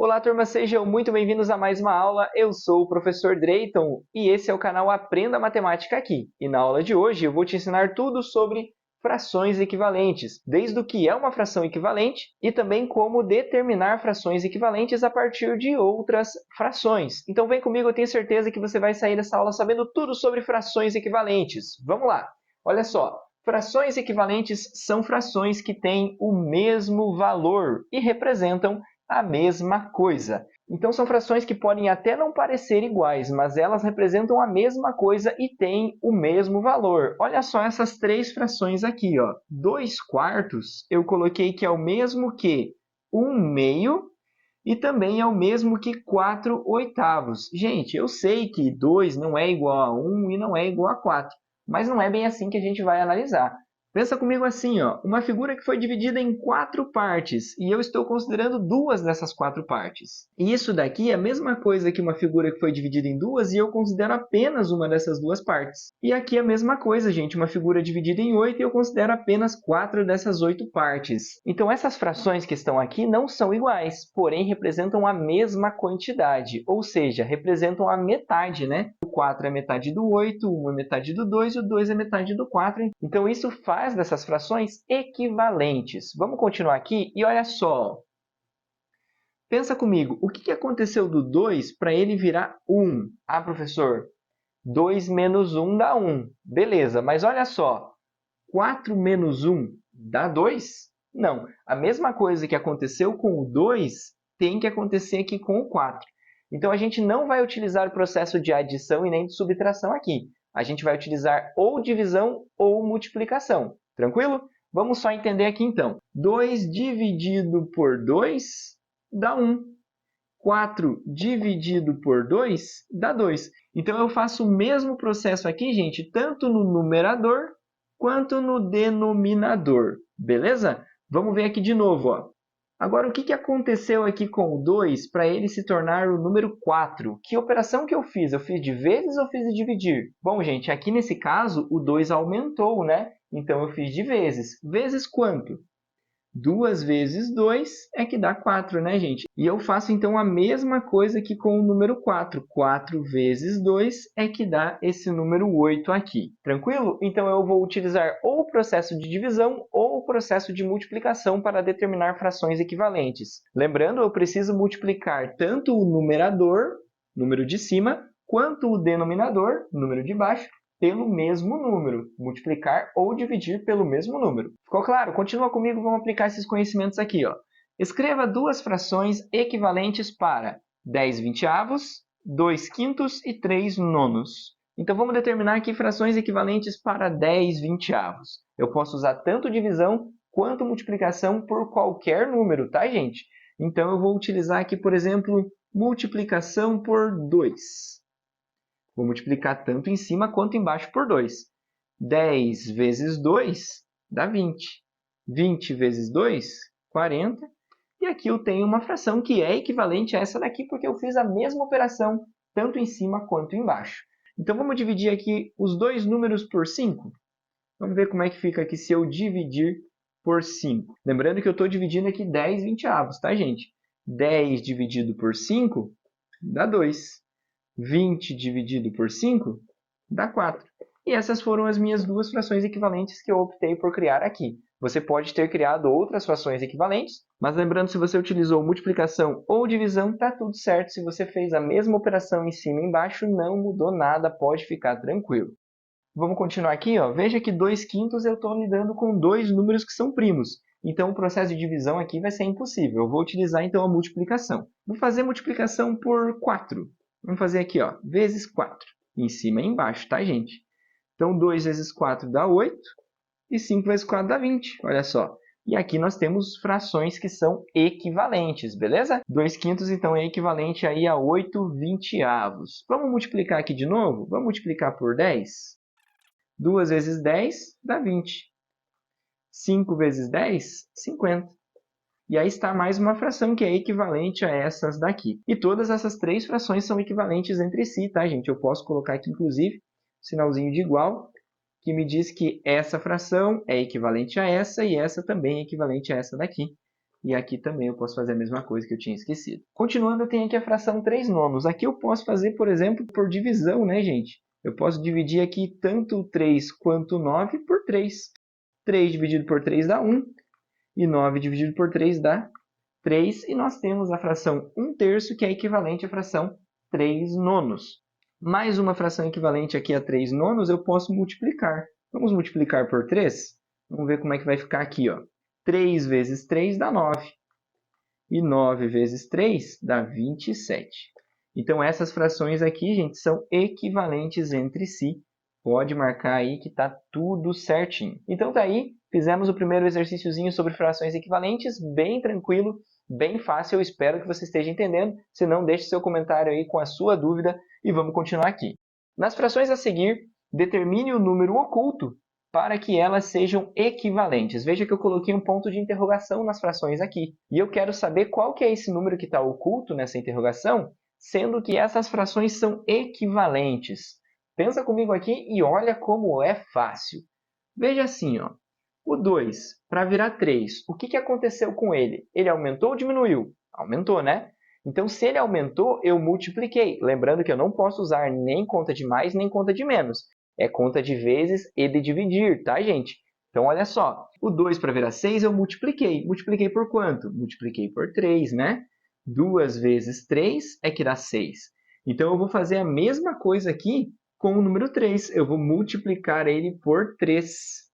Olá, turma, sejam muito bem-vindos a mais uma aula. Eu sou o professor Drayton e esse é o canal Aprenda Matemática Aqui. E na aula de hoje eu vou te ensinar tudo sobre frações equivalentes, desde o que é uma fração equivalente e também como determinar frações equivalentes a partir de outras frações. Então vem comigo, eu tenho certeza que você vai sair dessa aula sabendo tudo sobre frações equivalentes. Vamos lá! Olha só, frações equivalentes são frações que têm o mesmo valor e representam a mesma coisa. Então, são frações que podem até não parecer iguais, mas elas representam a mesma coisa e têm o mesmo valor. Olha só essas três frações aqui, ó. 2 quartos, eu coloquei que é o mesmo que 1 meio e também é o mesmo que 4 oitavos. Gente, eu sei que 2 não é igual a 1 e não é igual a 4, mas não é bem assim que a gente vai analisar. Pensa comigo assim, ó, uma figura que foi dividida em 4 partes, e eu estou considerando 2 dessas 4 partes. E isso daqui é a mesma coisa que uma figura que foi dividida em 2 e eu considero apenas uma dessas 2 partes. E aqui é a mesma coisa, gente, uma figura dividida em 8 e eu considero apenas 4 dessas 8 partes. Então, essas frações que estão aqui não são iguais, porém representam a mesma quantidade, ou seja, representam a metade, né? 4 é metade do 8, 1 é metade do 2 e o 2 é metade do 4. Então, isso faz dessas frações equivalentes. Vamos continuar aqui e olha só. Pensa comigo, o que aconteceu do 2 para ele virar 1? Ah, professor, 2 menos 1 dá 1. Beleza, mas olha só. 4 menos 1 dá 2? Não. A mesma coisa que aconteceu com o 2 tem que acontecer aqui com o 4. Então, a gente não vai utilizar o processo de adição e nem de subtração aqui. A gente vai utilizar ou divisão ou multiplicação. Tranquilo? Vamos só entender aqui, então. 2 dividido por 2 dá 1. 4 dividido por 2 dá 2. Então, eu faço o mesmo processo aqui, gente, tanto no numerador quanto no denominador. Beleza? Vamos ver aqui de novo, ó. Agora, o que aconteceu aqui com o 2 para ele se tornar o número 4? Que operação que eu fiz? Eu fiz de vezes ou fiz de dividir? Bom, gente, aqui nesse caso, o 2 aumentou, né? Então, eu fiz de vezes. Vezes quanto? 2 vezes 2 é que dá 4, né, gente? E eu faço, então, a mesma coisa que com o número 4. 4 vezes 2 é que dá esse número 8 aqui. Tranquilo? Então, eu vou utilizar ou o processo de divisão ou o processo de multiplicação para determinar frações equivalentes. Lembrando, eu preciso multiplicar tanto o numerador, número de cima, quanto o denominador, número de baixo, pelo mesmo número, multiplicar ou dividir pelo mesmo número. Ficou claro? Continua comigo, vamos aplicar esses conhecimentos aqui, ó. Escreva duas frações equivalentes para 10 vinteavos, 2 quintos e 3 nonos. Então, vamos determinar aqui frações equivalentes para 10 vinteavos. Eu posso usar tanto divisão quanto multiplicação por qualquer número, tá, gente? Então, eu vou utilizar aqui, por exemplo, multiplicação por 2. Vou multiplicar tanto em cima quanto embaixo por 2. 10 vezes 2 dá 20. 20 vezes 2, 40. E aqui eu tenho uma fração que é equivalente a essa daqui, porque eu fiz a mesma operação, tanto em cima quanto embaixo. Então, vamos dividir aqui os dois números por 5? Vamos ver como é que fica aqui se eu dividir por 5. Lembrando que eu estou dividindo aqui 10 vinteavos, tá, gente? 10 dividido por 5 dá 2. 20 dividido por 5 dá 4. E essas foram as minhas duas frações equivalentes que eu optei por criar aqui. Você pode ter criado outras frações equivalentes, mas lembrando, se você utilizou multiplicação ou divisão, está tudo certo. Se você fez a mesma operação em cima e embaixo, não mudou nada, pode ficar tranquilo. Vamos continuar aqui, ó. Veja que 2 quintos eu estou lidando com dois números que são primos. Então, o processo de divisão aqui vai ser impossível. Eu vou utilizar, então, a multiplicação. Vou fazer multiplicação por 4. Vamos fazer aqui, ó, vezes 4, em cima e embaixo, tá, gente? Então, 2 vezes 4 dá 8 e 5 vezes 4 dá 20, olha só. E aqui nós temos frações que são equivalentes, beleza? 2 quintos, então, é equivalente aí a 8 vinteavos. Vamos multiplicar aqui de novo? Vamos multiplicar por 10? 2 vezes 10 dá 20. 5 vezes 10, 50. E aí está mais uma fração que é equivalente a essas daqui. E todas essas três frações são equivalentes entre si, tá, gente? Eu posso colocar aqui, inclusive, sinalzinho de igual, que me diz que essa fração é equivalente a essa e essa também é equivalente a essa daqui. E aqui também eu posso fazer a mesma coisa que eu tinha esquecido. Continuando, eu tenho aqui a fração 3 nonos. Aqui eu posso fazer, por exemplo, por divisão, né, gente? Eu posso dividir aqui tanto o 3 quanto o 9 por 3. 3 dividido por 3 dá 1. E 9 dividido por 3 dá 3. E nós temos a fração 1/3, que é equivalente à fração 3 nonos. Mais uma fração equivalente aqui a 3 nonos, eu posso multiplicar. Vamos multiplicar por 3? Vamos ver como é que vai ficar aqui, ó. 3 vezes 3 dá 9. E 9 vezes 3 dá 27. Então, essas frações aqui, gente, são equivalentes entre si. Pode marcar aí que está tudo certinho. Então, tá aí. Fizemos o primeiro exercíciozinho sobre frações equivalentes, bem tranquilo, bem fácil. Eu espero que você esteja entendendo. Se não, deixe seu comentário aí com a sua dúvida e vamos continuar aqui. Nas frações a seguir, determine o número oculto para que elas sejam equivalentes. Veja que eu coloquei um ponto de interrogação nas frações aqui. E eu quero saber qual que é esse número que está oculto nessa interrogação, sendo que essas frações são equivalentes. Pensa comigo aqui e olha como é fácil. Veja assim, ó. O 2, para virar 3, o que aconteceu com ele? Ele aumentou ou diminuiu? Aumentou, né? Então, se ele aumentou, eu multipliquei. Lembrando que eu não posso usar nem conta de mais, nem conta de menos. É conta de vezes e de dividir, tá, gente? Então, olha só. O 2 para virar 6, eu multipliquei. Multipliquei por quanto? Multipliquei por 3, né? 2 vezes 3 é que dá 6. Então, eu vou fazer a mesma coisa aqui com o número 3. Eu vou multiplicar ele por 3.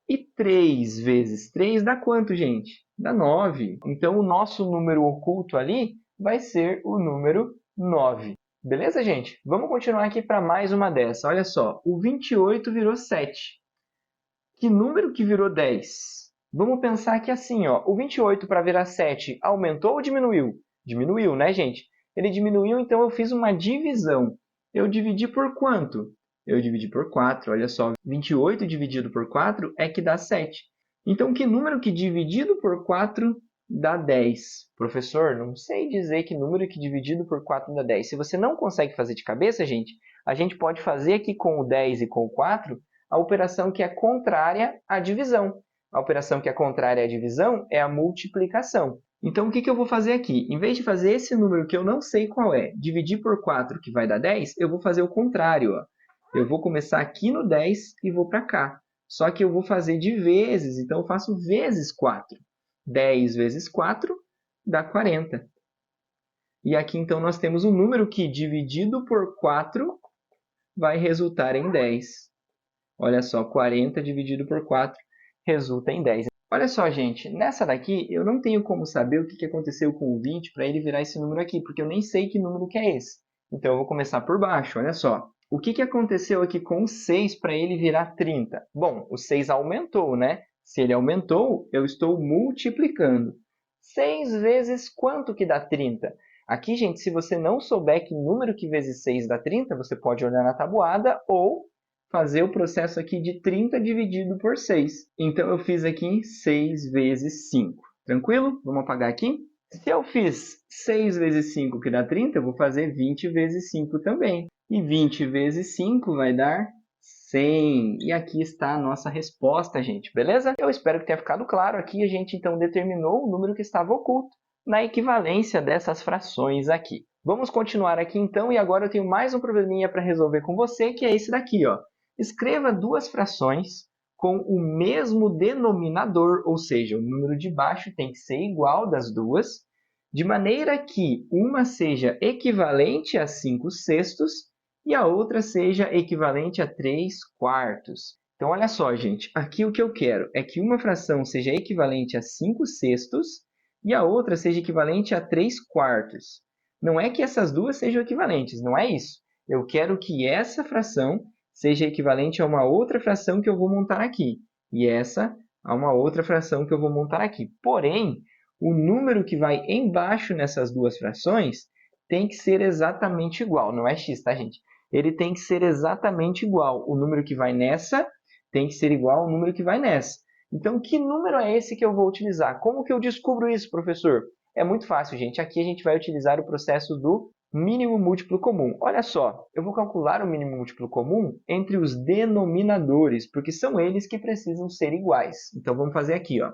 E 3 vezes 3 dá quanto, gente? Dá 9. Então, o nosso número oculto ali vai ser o número 9. Beleza, gente? Vamos continuar aqui para mais uma dessa. Olha só, o 28 virou 7. Que número que virou 10? Vamos pensar aqui assim, ó. O 28 para virar 7 aumentou ou diminuiu? Diminuiu, né, gente? Ele diminuiu, então eu fiz uma divisão. Eu dividi por quanto? Eu dividi por 4. Olha só, 28 dividido por 4 é que dá 7. Então, que número que dividido por 4 dá 10? Professor, não sei dizer que número que dividido por 4 dá 10. Se você não consegue fazer de cabeça, gente, a gente pode fazer aqui com o 10 e com o 4 a operação que é contrária à divisão. A operação que é contrária à divisão é a multiplicação. Então, o que eu vou fazer aqui? Em vez de fazer esse número que eu não sei qual é, dividir por 4, que vai dar 10, eu vou fazer o contrário. Ó. Eu vou começar aqui no 10 e vou para cá. Só que eu vou fazer de vezes, então eu faço vezes 4. 10 vezes 4 dá 40. E aqui, então, nós temos um número que, dividido por 4, vai resultar em 10. Olha só, 40 dividido por 4 resulta em 10. Olha só, gente, nessa daqui eu não tenho como saber o que aconteceu com o 20 para ele virar esse número aqui, porque eu nem sei que número que é esse. Então, eu vou começar por baixo, olha só. O que aconteceu aqui com o 6 para ele virar 30? Bom, o 6 aumentou, né? Se ele aumentou, eu estou multiplicando. 6 vezes quanto que dá 30? Aqui, gente, se você não souber que número que vezes 6 dá 30, você pode olhar na tabuada ou fazer o processo aqui de 30 dividido por 6. Então, eu fiz aqui 6 vezes 5. Tranquilo? Vamos apagar aqui. Se eu fiz 6 vezes 5, que dá 30, eu vou fazer 20 vezes 5 também. E 20 vezes 5 vai dar 100. E aqui está a nossa resposta, gente. Beleza? Eu espero que tenha ficado claro. Aqui a gente, então, determinou o número que estava oculto na equivalência dessas frações aqui. Vamos continuar aqui, então, e agora eu tenho mais um probleminha para resolver com você, que é esse daqui, ó. Escreva duas frações com o mesmo denominador, ou seja, o número de baixo tem que ser igual das duas, de maneira que uma seja equivalente a 5/6 e a outra seja equivalente a 3/4. Então, olha só, gente, aqui o que eu quero é que uma fração seja equivalente a 5/6 e a outra seja equivalente a 3/4. Não é que essas duas sejam equivalentes, não é isso. Eu quero que essa fração seja equivalente a uma outra fração que eu vou montar aqui, e essa a uma outra fração que eu vou montar aqui. Porém, o número que vai embaixo nessas duas frações tem que ser exatamente igual. Não é x, tá, gente? Ele tem que ser exatamente igual. O número que vai nessa tem que ser igual ao número que vai nessa. Então, que número é esse que eu vou utilizar? Como que eu descubro isso, professor? É muito fácil, gente. Aqui a gente vai utilizar o processo do mínimo múltiplo comum. Olha só, eu vou calcular o mínimo múltiplo comum entre os denominadores, porque são eles que precisam ser iguais. Então, vamos fazer aqui, ó.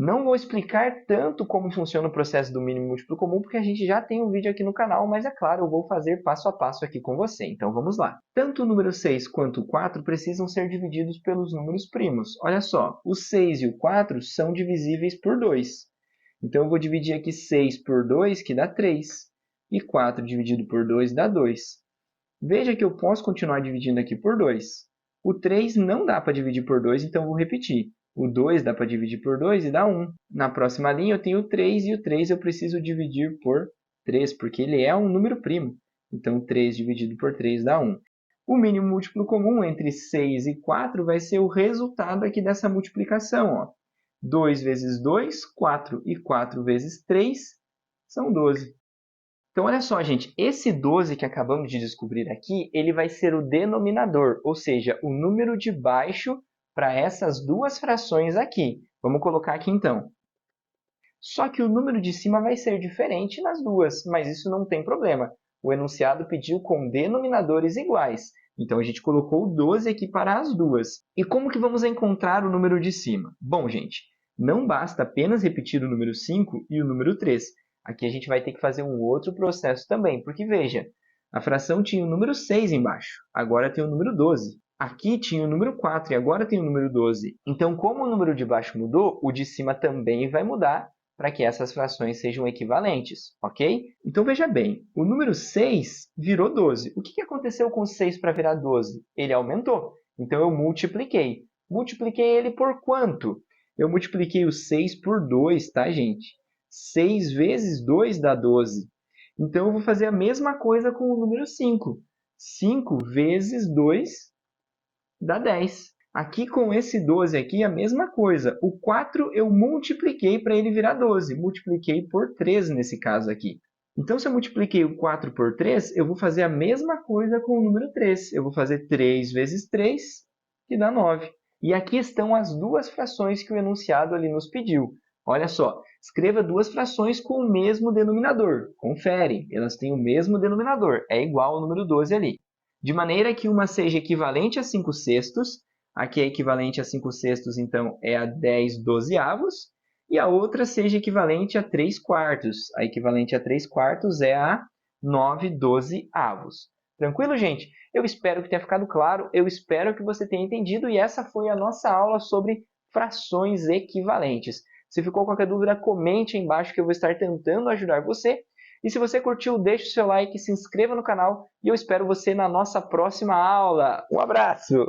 Não vou explicar tanto como funciona o processo do mínimo múltiplo comum, porque a gente já tem um vídeo aqui no canal, mas é claro, eu vou fazer passo a passo aqui com você. Então vamos lá. Tanto o número 6 quanto o 4 precisam ser divididos pelos números primos. Olha só, o 6 e o 4 são divisíveis por 2. Então eu vou dividir aqui 6 por 2, que dá 3. E 4 dividido por 2 dá 2. Veja que eu posso continuar dividindo aqui por 2. O 3 não dá para dividir por 2, então eu vou repetir. O 2 dá para dividir por 2 e dá 1. Na próxima linha eu tenho o 3 e o 3 eu preciso dividir por 3, porque ele é um número primo. Então 3 dividido por 3 dá 1. O mínimo múltiplo comum entre 6 e 4 vai ser o resultado aqui dessa multiplicação. Ó. 2 vezes 2, 4, e 4 vezes 3 são 12. Então, olha só, gente, esse 12 que acabamos de descobrir aqui, ele vai ser o denominador, ou seja, o número de baixo para essas duas frações aqui. Vamos colocar aqui, então. Só que o número de cima vai ser diferente nas duas, mas isso não tem problema. O enunciado pediu com denominadores iguais. Então, a gente colocou o 12 aqui para as duas. E como que vamos encontrar o número de cima? Bom, gente, não basta apenas repetir o número 5 e o número 3. Aqui a gente vai ter que fazer um outro processo também, porque veja, a fração tinha o número 6 embaixo, agora tem o número 12. Aqui tinha o número 4 e agora tem o número 12. Então, como o número de baixo mudou, o de cima também vai mudar para que essas frações sejam equivalentes, ok? Então, veja bem, o número 6 virou 12. O que aconteceu com o 6 para virar 12? Ele aumentou, então eu multipliquei. Multipliquei ele por quanto? Eu multipliquei o 6 por 2, tá, gente? 6 vezes 2 dá 12. Então, eu vou fazer a mesma coisa com o número 5. 5 vezes 2 dá 10. Aqui com esse 12 aqui, a mesma coisa. O 4 eu multipliquei para ele virar 12. Multipliquei por 3 nesse caso aqui. Então, se eu multipliquei o 4 por 3, eu vou fazer a mesma coisa com o número 3. Eu vou fazer 3 vezes 3, que dá 9. E aqui estão as duas frações que o enunciado ali nos pediu. Olha só, escreva duas frações com o mesmo denominador. Confere, elas têm o mesmo denominador, é igual ao número 12 ali. De maneira que uma seja equivalente a 5 sextos, aqui é equivalente a 5 sextos, então é a 10 dozeavos, e a outra seja equivalente a 3 quartos. A equivalente a 3 quartos é a 9 dozeavos. Tranquilo, gente? Eu espero que tenha ficado claro, eu espero que você tenha entendido, e essa foi a nossa aula sobre frações equivalentes. Se ficou qualquer dúvida, comente aí embaixo que eu vou estar tentando ajudar você. E se você curtiu, deixe o seu like, se inscreva no canal e eu espero você na nossa próxima aula. Um abraço!